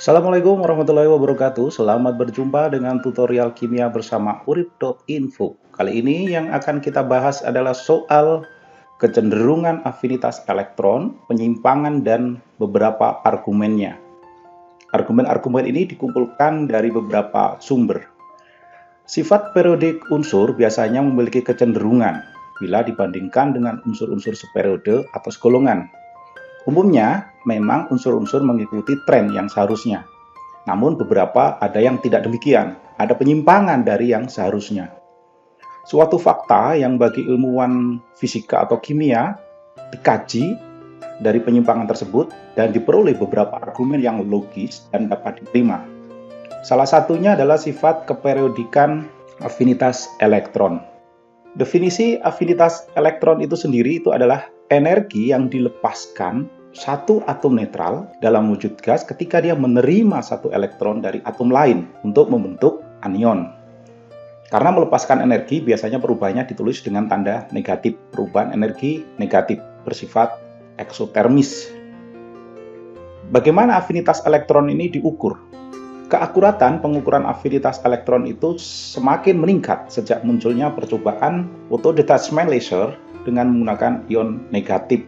Assalamualaikum warahmatullahi wabarakatuh. Selamat berjumpa dengan tutorial kimia bersama urip.info. Kali ini yang akan kita bahas adalah soal kecenderungan afinitas elektron, penyimpangan, dan beberapa argumennya. Argumen-argumen ini dikumpulkan dari beberapa sumber. Sifat periodik unsur biasanya memiliki kecenderungan bila dibandingkan dengan unsur-unsur seperiode atau segolongan. Umumnya, memang unsur-unsur mengikuti tren yang seharusnya. Namun beberapa ada yang tidak demikian, ada penyimpangan dari yang seharusnya. Suatu fakta yang bagi ilmuwan fisika atau kimia dikaji dari penyimpangan tersebut dan diperoleh beberapa argumen yang logis dan dapat diterima. Salah satunya adalah sifat keperiodikan afinitas elektron. Definisi afinitas elektron itu sendiri itu adalah energi yang dilepaskan satu atom netral dalam wujud gas ketika dia menerima satu elektron dari atom lain untuk membentuk anion. Karena melepaskan energi biasanya perubahannya ditulis dengan tanda negatif, perubahan energi negatif bersifat eksotermis. Bagaimana afinitas elektron ini diukur? Keakuratan pengukuran afinitas elektron itu semakin meningkat sejak munculnya percobaan photodetachment laser dengan menggunakan ion negatif.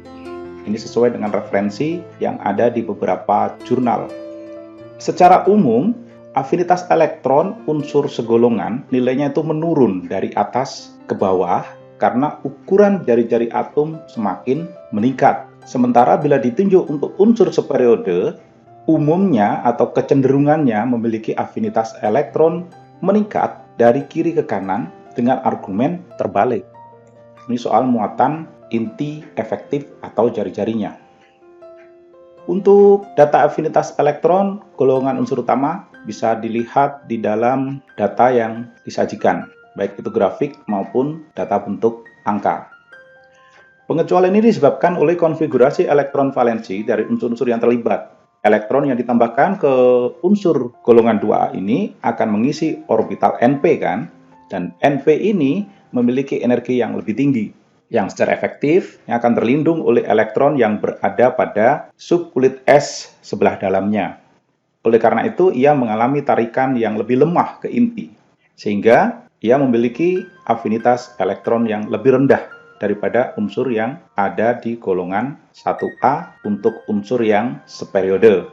Ini sesuai dengan referensi yang ada di beberapa jurnal. Secara umum, afinitas elektron unsur segolongan nilainya itu menurun dari atas ke bawah karena ukuran jari-jari atom semakin meningkat. Sementara bila ditinjau untuk unsur seperiode, umumnya atau kecenderungannya memiliki afinitas elektron meningkat dari kiri ke kanan dengan argumen terbalik. Ini soal muatan inti efektif atau jari-jarinya. Untuk data afinitas elektron, golongan unsur utama bisa dilihat di dalam data yang disajikan, baik itu grafik maupun data bentuk angka. Pengecualian ini disebabkan oleh konfigurasi elektron valensi dari unsur-unsur yang terlibat. Elektron yang ditambahkan ke unsur golongan 2A ini akan mengisi orbital Np kan, dan Np ini memiliki energi yang lebih tinggi, yang secara efektif yang akan terlindung oleh elektron yang berada pada subkulit S sebelah dalamnya. Oleh karena itu, ia mengalami tarikan yang lebih lemah ke inti, sehingga ia memiliki afinitas elektron yang lebih rendah daripada unsur yang ada di golongan 1A untuk unsur yang seperiode.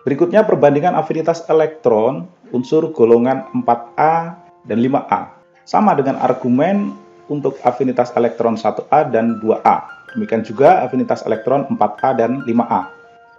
Berikutnya perbandingan afinitas elektron unsur golongan 4A dan 5A. Sama dengan argumen untuk afinitas elektron 1A dan 2A. Demikian juga afinitas elektron 4A dan 5A.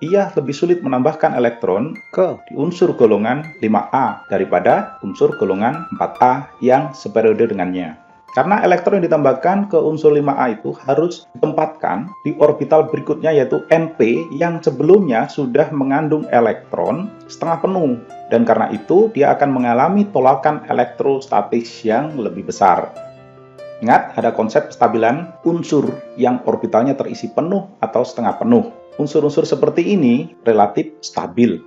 Ia lebih sulit menambahkan elektron ke unsur golongan 5A daripada unsur golongan 4A yang seperiode dengannya. Karena elektron yang ditambahkan ke unsur 5A itu harus ditempatkan di orbital berikutnya yaitu Np yang sebelumnya sudah mengandung elektron setengah penuh. Dan karena itu dia akan mengalami tolakan elektrostatis yang lebih besar. Ingat, ada konsep kestabilan unsur yang orbitalnya terisi penuh atau setengah penuh. Unsur-unsur seperti ini relatif stabil.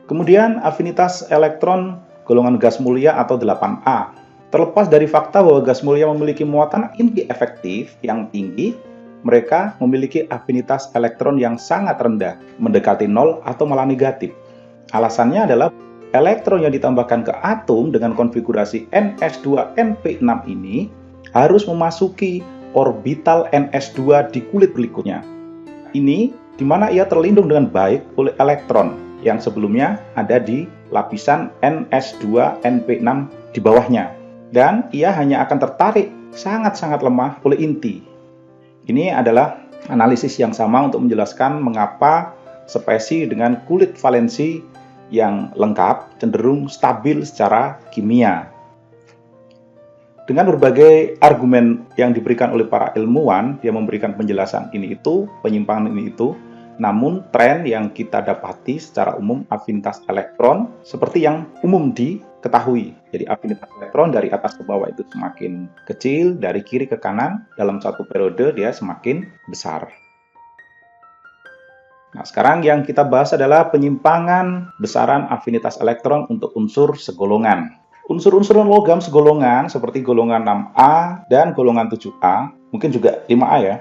Kemudian afinitas elektron golongan gas mulia atau 8A. Terlepas dari fakta bahwa gas mulia memiliki muatan inti efektif yang tinggi, mereka memiliki afinitas elektron yang sangat rendah, mendekati nol atau malah negatif. Alasannya adalah elektron yang ditambahkan ke atom dengan konfigurasi Ns2Np6 ini harus memasuki orbital Ns2 di kulit berikutnya. Ini di mana ia terlindung dengan baik oleh elektron yang sebelumnya ada di lapisan Ns2Np6 di bawahnya. Dan ia hanya akan tertarik sangat-sangat lemah oleh inti. Ini adalah analisis yang sama untuk menjelaskan mengapa spesies dengan kulit valensi yang lengkap cenderung stabil secara kimia. Dengan berbagai argumen yang diberikan oleh para ilmuwan, dia memberikan penjelasan ini itu, penyimpangan ini itu, namun tren yang kita dapati secara umum afinitas elektron seperti yang umum diketahui. Jadi afinitas elektron dari atas ke bawah itu semakin kecil, dari kiri ke kanan dalam satu periode dia semakin besar. Nah, sekarang yang kita bahas adalah penyimpangan besaran afinitas elektron untuk unsur segolongan. Unsur-unsur logam segolongan seperti golongan 6A dan golongan 7A, mungkin juga 5A ya,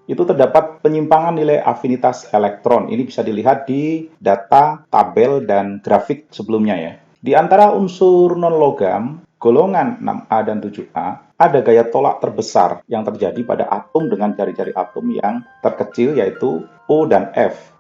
itu terdapat penyimpangan nilai afinitas elektron. Ini bisa dilihat di data, tabel, dan grafik sebelumnya ya. Di antara unsur non-logam, golongan 6A dan 7A, ada gaya tolak terbesar yang terjadi pada atom dengan jari-jari atom yang terkecil, yaitu O dan F.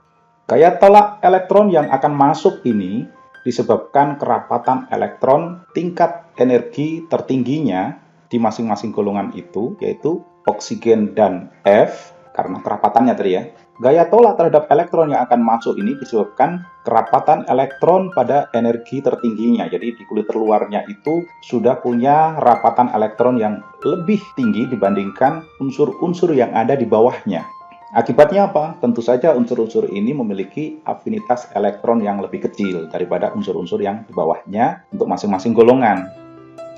Gaya tolak elektron yang akan masuk ini disebabkan kerapatan elektron tingkat energi tertingginya di masing-masing golongan itu, yaitu oksigen dan F, karena kerapatannya tadi ya. Gaya tolak terhadap elektron yang akan masuk ini disebabkan kerapatan elektron pada energi tertingginya. Jadi di kulit terluarnya itu sudah punya rapatan elektron yang lebih tinggi dibandingkan unsur-unsur yang ada di bawahnya. Akibatnya apa? Tentu saja unsur-unsur ini memiliki afinitas elektron yang lebih kecil daripada unsur-unsur yang di bawahnya untuk masing-masing golongan.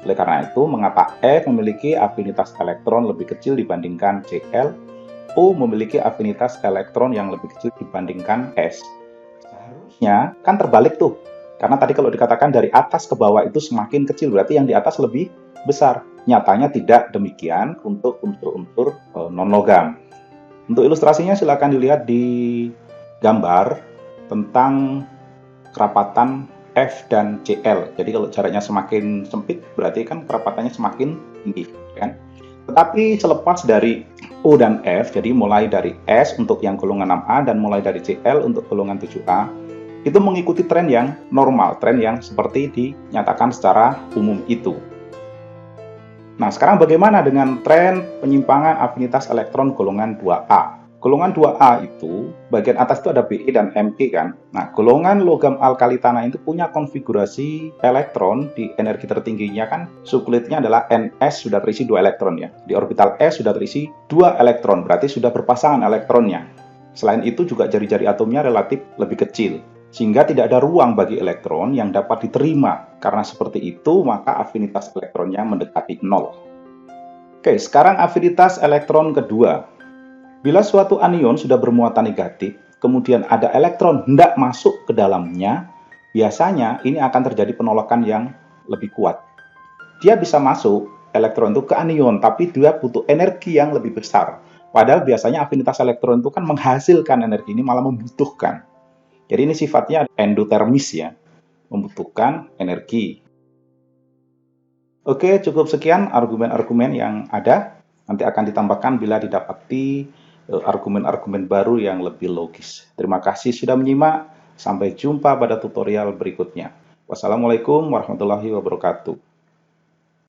Oleh karena itu, mengapa F memiliki afinitas elektron lebih kecil dibandingkan Cl, O memiliki afinitas elektron yang lebih kecil dibandingkan S? Seharusnya kan terbalik tuh. Karena tadi kalau dikatakan dari atas ke bawah itu semakin kecil, berarti yang di atas lebih besar. Nyatanya tidak demikian untuk unsur-unsur non-logam. Untuk ilustrasinya silakan dilihat di gambar tentang kerapatan F dan Cl. Jadi kalau jaraknya semakin sempit, berarti kan kerapatannya semakin tinggi, kan? Tetapi selepas dari O dan F, jadi mulai dari S untuk yang golongan 6A dan mulai dari Cl untuk golongan 7A, itu mengikuti tren yang normal, tren yang seperti dinyatakan secara umum itu. Nah, sekarang bagaimana dengan tren penyimpangan afinitas elektron golongan 2A? Golongan 2A itu, bagian atas itu ada Be dan Mg kan. Nah, golongan logam alkali tanah itu punya konfigurasi elektron di energi tertingginya kan, sukulitnya adalah Ns sudah terisi 2 elektron ya. Di orbital S sudah terisi 2 elektron, berarti sudah berpasangan elektronnya. Selain itu juga jari-jari atomnya relatif lebih kecil, sehingga tidak ada ruang bagi elektron yang dapat diterima. Karena seperti itu, maka afinitas elektronnya mendekati 0. Oke, sekarang afinitas elektron kedua. Bila suatu anion sudah bermuatan negatif, kemudian ada elektron hendak masuk ke dalamnya, biasanya ini akan terjadi penolakan yang lebih kuat. Dia bisa masuk, elektron itu ke anion, tapi dia butuh energi yang lebih besar. Padahal biasanya afinitas elektron itu kan menghasilkan energi, ini malah membutuhkan. Jadi ini sifatnya endotermis ya, membutuhkan energi. Oke, cukup sekian argumen-argumen yang ada. Nanti akan ditambahkan bila didapati argumen-argumen baru yang lebih logis. Terima kasih sudah menyimak. Sampai jumpa pada tutorial berikutnya. Wassalamualaikum warahmatullahi wabarakatuh.